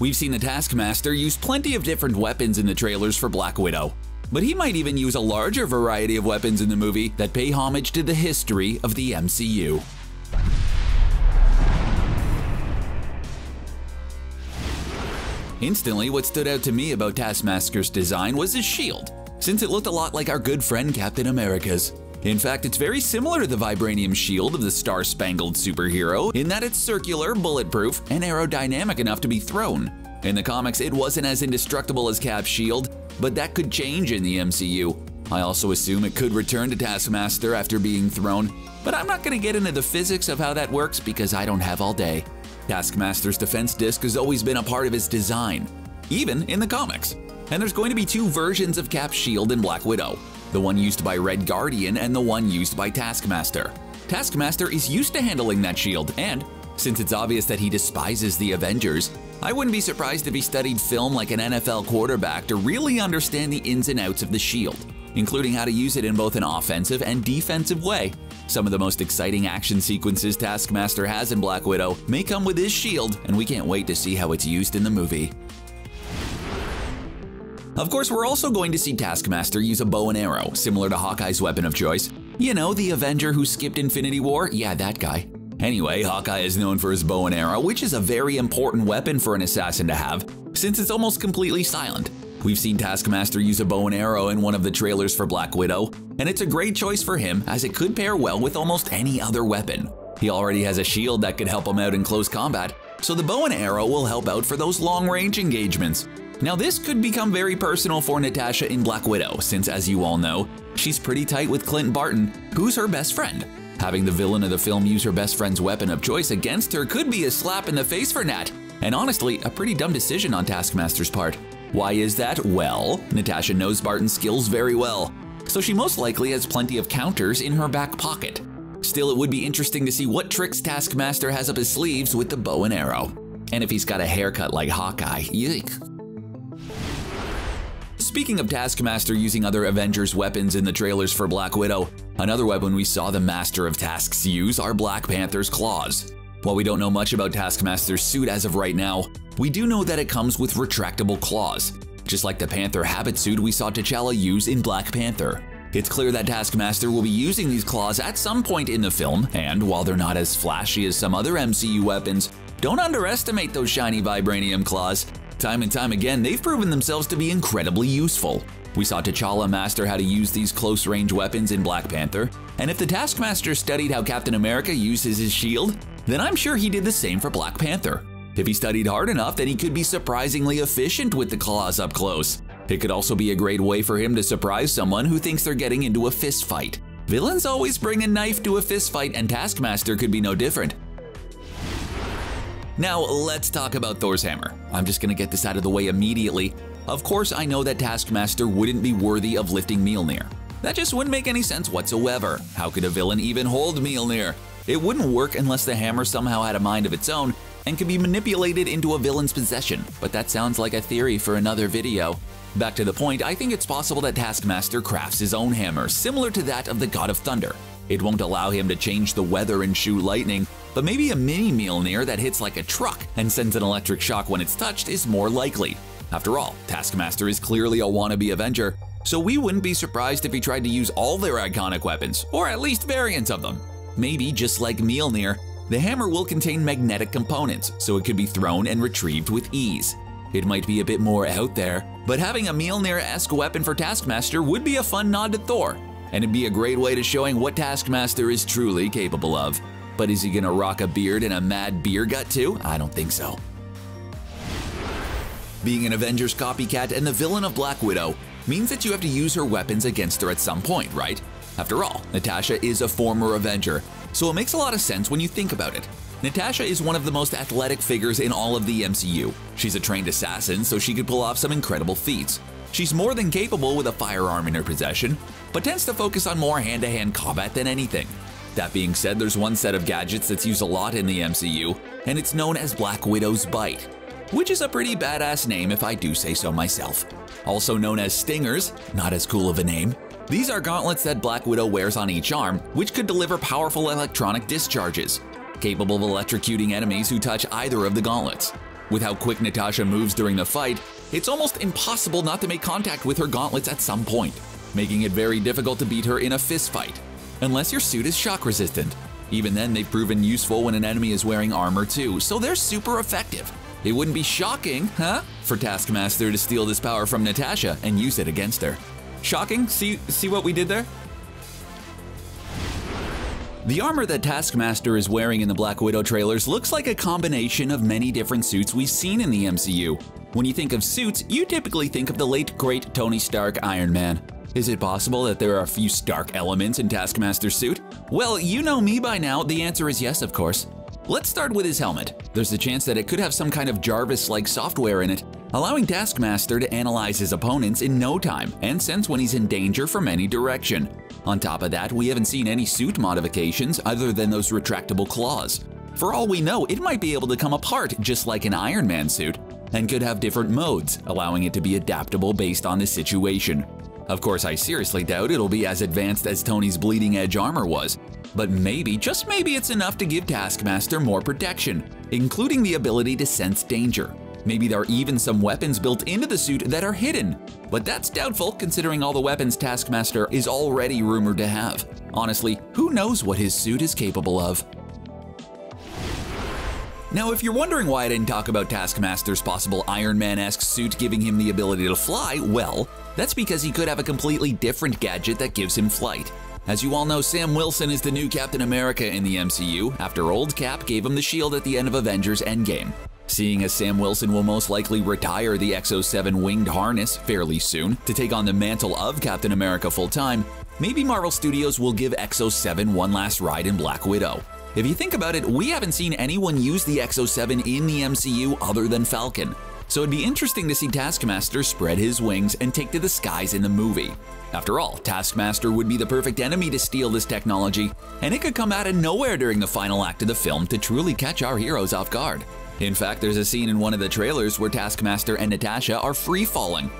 We've seen the Taskmaster use plenty of different weapons in the trailers for Black Widow, but he might even use a larger variety of weapons in the movie that pay homage to the history of the MCU. Instantly, what stood out to me about Taskmaster's design was his shield, since it looked a lot like our good friend Captain America's. In fact, it's very similar to the Vibranium shield of the Star-Spangled superhero in that it's circular, bulletproof, and aerodynamic enough to be thrown. In the comics, it wasn't as indestructible as Cap's shield, but that could change in the MCU. I also assume it could return to Taskmaster after being thrown, but I'm not going to get into the physics of how that works because I don't have all day. Taskmaster's defense disc has always been a part of his design, even in the comics. And there's going to be two versions of Cap's shield in Black Widow, the one used by Red Guardian and the one used by Taskmaster. Taskmaster is used to handling that shield, and since it's obvious that he despises the Avengers, I wouldn't be surprised if he studied film like an NFL quarterback to really understand the ins and outs of the shield, including how to use it in both an offensive and defensive way. Some of the most exciting action sequences Taskmaster has in Black Widow may come with his shield, and we can't wait to see how it's used in the movie. Of course, we're also going to see Taskmaster use a bow and arrow, similar to Hawkeye's weapon of choice. You know, the Avenger who skipped Infinity War? Yeah, that guy. Anyway, Hawkeye is known for his bow and arrow, which is a very important weapon for an assassin to have, since it's almost completely silent. We've seen Taskmaster use a bow and arrow in one of the trailers for Black Widow, and it's a great choice for him as it could pair well with almost any other weapon. He already has a shield that could help him out in close combat, so the bow and arrow will help out for those long-range engagements. Now this could become very personal for Natasha in Black Widow, since as you all know, she's pretty tight with Clint Barton, who's her best friend. Having the villain of the film use her best friend's weapon of choice against her could be a slap in the face for Nat, and honestly, a pretty dumb decision on Taskmaster's part. Why is that? Well, Natasha knows Barton's skills very well, so she most likely has plenty of counters in her back pocket. Still, it would be interesting to see what tricks Taskmaster has up his sleeves with the bow and arrow. And if he's got a haircut like Hawkeye, yuck. Speaking of Taskmaster using other Avengers weapons in the trailers for Black Widow, another weapon we saw the Master of Tasks use are Black Panther's claws. While we don't know much about Taskmaster's suit as of right now, we do know that it comes with retractable claws, just like the Panther habit suit we saw T'Challa use in Black Panther. It's clear that Taskmaster will be using these claws at some point in the film, and while they're not as flashy as some other MCU weapons, don't underestimate those shiny Vibranium claws. Time and time again, they've proven themselves to be incredibly useful. We saw T'Challa master how to use these close-range weapons in Black Panther, and if the Taskmaster studied how Captain America uses his shield, then I'm sure he did the same for Black Panther. If he studied hard enough, then he could be surprisingly efficient with the claws up close. It could also be a great way for him to surprise someone who thinks they're getting into a fist fight. Villains always bring a knife to a fist fight, and Taskmaster could be no different. Now, let's talk about Thor's hammer. I'm just gonna get this out of the way immediately. Of course, I know that Taskmaster wouldn't be worthy of lifting Mjolnir. That just wouldn't make any sense whatsoever. How could a villain even hold Mjolnir? It wouldn't work unless the hammer somehow had a mind of its own and could be manipulated into a villain's possession, but that sounds like a theory for another video. Back to the point, I think it's possible that Taskmaster crafts his own hammer, similar to that of the God of Thunder. It won't allow him to change the weather and shoot lightning, but maybe a mini Mjolnir that hits like a truck and sends an electric shock when it's touched is more likely. After all, Taskmaster is clearly a wannabe Avenger, so we wouldn't be surprised if he tried to use all their iconic weapons, or at least variants of them. Maybe, just like Mjolnir, the hammer will contain magnetic components, so it could be thrown and retrieved with ease. It might be a bit more out there, but having a Mjolnir-esque weapon for Taskmaster would be a fun nod to Thor, and it'd be a great way to showing what Taskmaster is truly capable of. But is he gonna rock a beard and a mad beer gut too? I don't think so. Being an Avengers copycat and the villain of Black Widow means that you have to use her weapons against her at some point, right? After all, Natasha is a former Avenger, so it makes a lot of sense when you think about it. Natasha is one of the most athletic figures in all of the MCU. She's a trained assassin, so she could pull off some incredible feats. She's more than capable with a firearm in her possession, but tends to focus on more hand-to-hand combat than anything. That being said, there's one set of gadgets that's used a lot in the MCU, and it's known as Black Widow's Bite, which is a pretty badass name if I do say so myself. Also known as Stingers, not as cool of a name. These are gauntlets that Black Widow wears on each arm, which could deliver powerful electronic discharges, capable of electrocuting enemies who touch either of the gauntlets. With how quick Natasha moves during the fight, it's almost impossible not to make contact with her gauntlets at some point, making it very difficult to beat her in a fist fight, unless your suit is shock resistant. Even then, they've proven useful when an enemy is wearing armor too, so they're super effective. It wouldn't be shocking, huh, for Taskmaster to steal this power from Natasha and use it against her. Shocking? See what we did there? The armor that Taskmaster is wearing in the Black Widow trailers looks like a combination of many different suits we've seen in the MCU. When you think of suits, you typically think of the late great Tony Stark Iron Man. Is it possible that there are a few Stark elements in Taskmaster's suit? Well, you know me by now, the answer is yes, of course. Let's start with his helmet. There's a chance that it could have some kind of JARVIS-like software in it, allowing Taskmaster to analyze his opponents in no time and sense when he's in danger from any direction. On top of that, we haven't seen any suit modifications other than those retractable claws. For all we know, it might be able to come apart just like an Iron Man suit, and could have different modes, allowing it to be adaptable based on the situation. Of course, I seriously doubt it'll be as advanced as Tony's bleeding edge armor was, but maybe, just maybe it's enough to give Taskmaster more protection, including the ability to sense danger. Maybe there are even some weapons built into the suit that are hidden, but that's doubtful considering all the weapons Taskmaster is already rumored to have. Honestly, who knows what his suit is capable of? Now, if you're wondering why I didn't talk about Taskmaster's possible Iron Man-esque suit giving him the ability to fly, well, that's because he could have a completely different gadget that gives him flight. As you all know, Sam Wilson is the new Captain America in the MCU after old Cap gave him the shield at the end of Avengers Endgame. Seeing as Sam Wilson will most likely retire the X-07 winged harness fairly soon to take on the mantle of Captain America full-time, maybe Marvel Studios will give X-07 one last ride in Black Widow. If you think about it, we haven't seen anyone use the X-07 in the MCU other than Falcon, so it'd be interesting to see Taskmaster spread his wings and take to the skies in the movie. After all, Taskmaster would be the perfect enemy to steal this technology, and it could come out of nowhere during the final act of the film to truly catch our heroes off guard. In fact, there's a scene in one of the trailers where Taskmaster and Natasha are free-falling.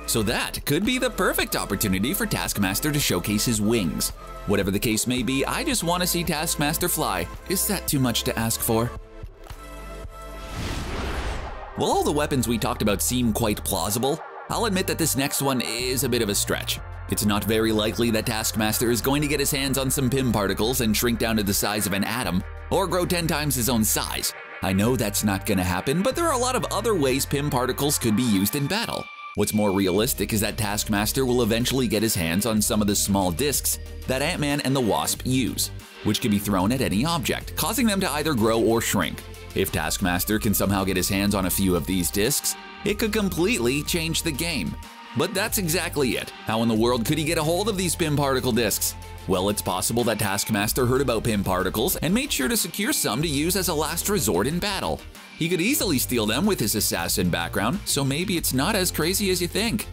So that could be the perfect opportunity for Taskmaster to showcase his wings. Whatever the case may be, I just want to see Taskmaster fly. Is that too much to ask for? While all the weapons we talked about seem quite plausible, I'll admit that this next one is a bit of a stretch. It's not very likely that Taskmaster is going to get his hands on some Pym Particles and shrink down to the size of an atom, or grow 10 times his own size. I know that's not gonna happen, but there are a lot of other ways Pym Particles could be used in battle. What's more realistic is that Taskmaster will eventually get his hands on some of the small discs that Ant-Man and the Wasp use, which can be thrown at any object, causing them to either grow or shrink. If Taskmaster can somehow get his hands on a few of these discs, it could completely change the game. But that's exactly it. How in the world could he get a hold of these Pym Particle discs? Well, it's possible that Taskmaster heard about Pym Particles and made sure to secure some to use as a last resort in battle. He could easily steal them with his assassin background, so maybe it's not as crazy as you think.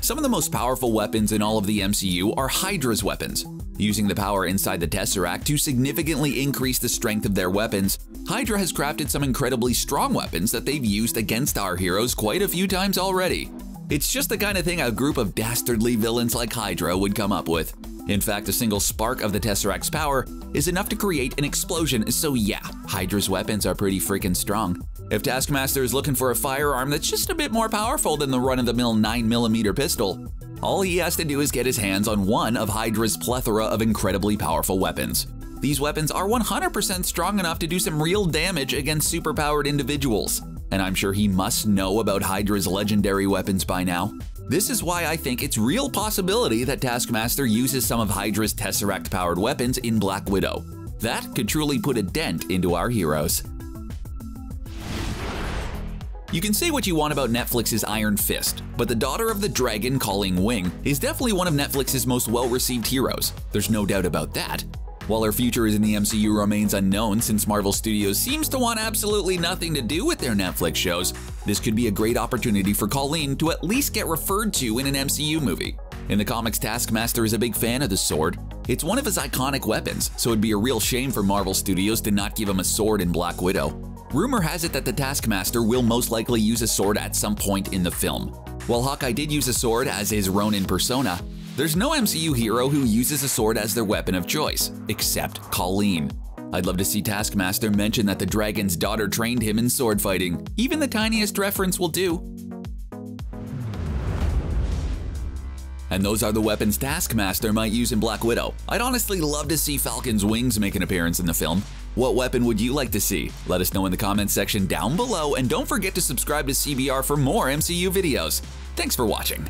Some of the most powerful weapons in all of the MCU are Hydra's weapons. Using the power inside the Tesseract to significantly increase the strength of their weapons, Hydra has crafted some incredibly strong weapons that they've used against our heroes quite a few times already. It's just the kind of thing a group of dastardly villains like Hydra would come up with. In fact, a single spark of the Tesseract's power is enough to create an explosion, so yeah, Hydra's weapons are pretty freaking strong. If Taskmaster is looking for a firearm that's just a bit more powerful than the run-of-the-mill 9mm pistol, all he has to do is get his hands on one of Hydra's plethora of incredibly powerful weapons. These weapons are 100% strong enough to do some real damage against superpowered individuals, and I'm sure he must know about Hydra's legendary weapons by now. This is why I think it's real possibility that Taskmaster uses some of Hydra's Tesseract-powered weapons in Black Widow. That could truly put a dent into our heroes. You can say what you want about Netflix's Iron Fist, but the daughter of the dragon calling Wing is definitely one of Netflix's most well-received heroes. There's no doubt about that. While her future in the MCU remains unknown since Marvel Studios seems to want absolutely nothing to do with their Netflix shows, this could be a great opportunity for Colleen to at least get referred to in an MCU movie. In the comics, Taskmaster is a big fan of the sword. It's one of his iconic weapons, so it'd be a real shame for Marvel Studios to not give him a sword in Black Widow. Rumor has it that the Taskmaster will most likely use a sword at some point in the film. While Hawkeye did use a sword as his Ronin persona, there's no MCU hero who uses a sword as their weapon of choice, except Colleen. I'd love to see Taskmaster mention that the dragon's daughter trained him in sword fighting. Even the tiniest reference will do. And those are the weapons Taskmaster might use in Black Widow. I'd honestly love to see Falcon's wings make an appearance in the film. What weapon would you like to see? Let us know in the comments section down below, and don't forget to subscribe to CBR for more MCU videos. Thanks for watching.